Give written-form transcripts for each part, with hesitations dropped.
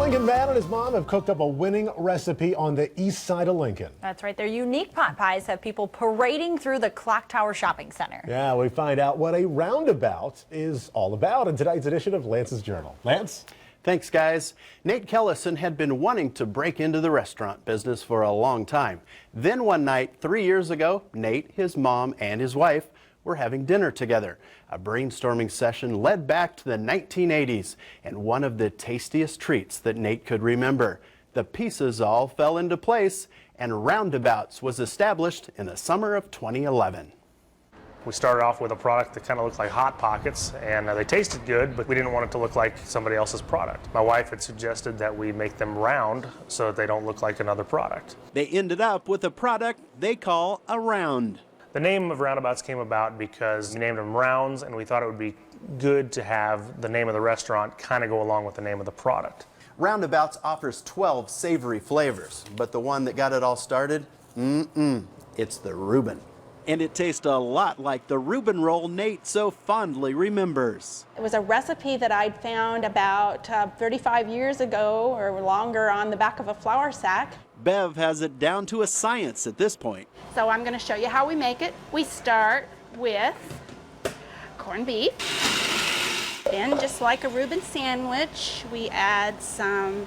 Lincoln man and his mom have cooked up a winning recipe on the east side of Lincoln. That's right. Their unique pot pies have people parading through the Clock Tower Shopping Center. Yeah, we find out what a roundabout is all about in tonight's edition of Lance's Journal. Lance? Thanks, guys. Nate Kellison had been wanting to break into the restaurant business for a long time. Then one night, 3 years ago, Nate, his mom, and his wife were having dinner together. A brainstorming session led back to the 1980s and one of the tastiest treats that Nate could remember. The pieces all fell into place and Roundabouts was established in the summer of 2011. We started off with a product that kind of looked like Hot Pockets, and they tasted good, but we didn't want it to look like somebody else's product. My wife had suggested that we make them round so that they don't look like another product. They ended up with a product they call a round. The name of Roundabouts came about because we named them rounds, and we thought it would be good to have the name of the restaurant kind of go along with the name of the product. Roundabouts offers 12 savory flavors, but the one that got it all started, it's the Reuben. And it tastes a lot like the Reuben roll Nate so fondly remembers. It was a recipe that I'd found about 35 years ago or longer on the back of a flour sack. Bev has it down to a science at this point. So I'm going to show you how we make it. We start with corned beef. Then, just like a Reuben sandwich, we add some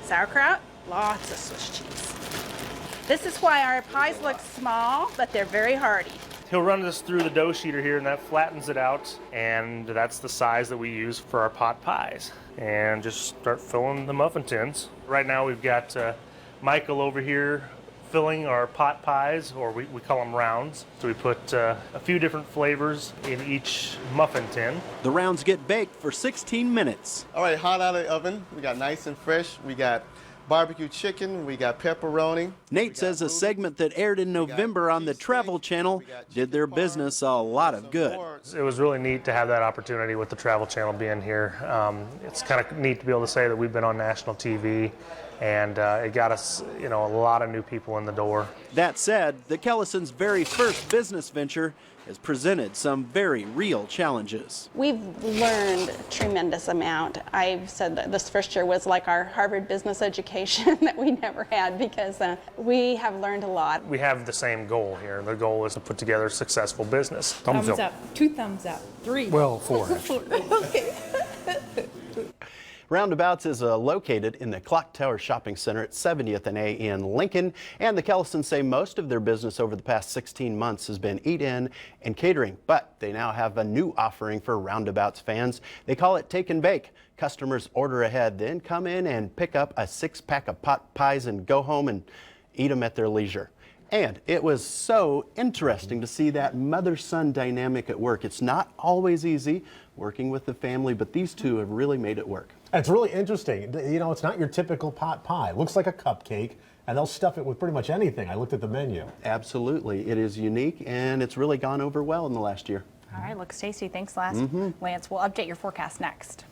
sauerkraut, lots of Swiss cheese. This is why our pies look small, but they're very hearty. He'll run this through the dough sheeter here, and that flattens it out, and that's the size that we use for our pot pies. And just start filling the muffin tins. Right now we've got Michael over here filling our pot pies, or we call them rounds. So we put a few different flavors in each muffin tin. The rounds get baked for 16 minutes. All right, hot out of the oven. We got nice and fresh. We got barbecue chicken, we got pepperoni. Nate says a segment that aired in November on the Travel Channel did their business a lot of good. It was really neat to have that opportunity with the Travel Channel being here. It's kind of neat to be able to say that we've been on national TV, and it got us, a lot of new people in the door. That said, the Kellisons' very first business venture has presented some very real challenges. We've learned a tremendous amount. I've said that this first year was like our Harvard business education that we never had, because we have learned a lot. We have the same goal here. The goal is to put together a successful business. Thumbs up. 2 thumbs up. 3. Well, 4 actually. Okay. Roundabouts is located in the Clock Tower Shopping Center at 70th and A in Lincoln, and the Kellisons say most of their business over the past 16 months has been eat-in and catering, but they now have a new offering for Roundabouts fans. They call it Take and Bake. Customers order ahead, then come in and pick up a 6-pack of pot pies and go home and eat them at their leisure. And it was so interesting to see that mother-son dynamic at work. It's not always easy working with the family, but these two have really made it work. It's really interesting. It's not your typical pot pie. It looks like a cupcake, and they'll stuff it with pretty much anything. I looked at the menu. Absolutely. It is unique, and it's really gone over well in the last year. All right, looks tasty. Thanks, Lance. Lance, we'll update your forecast next.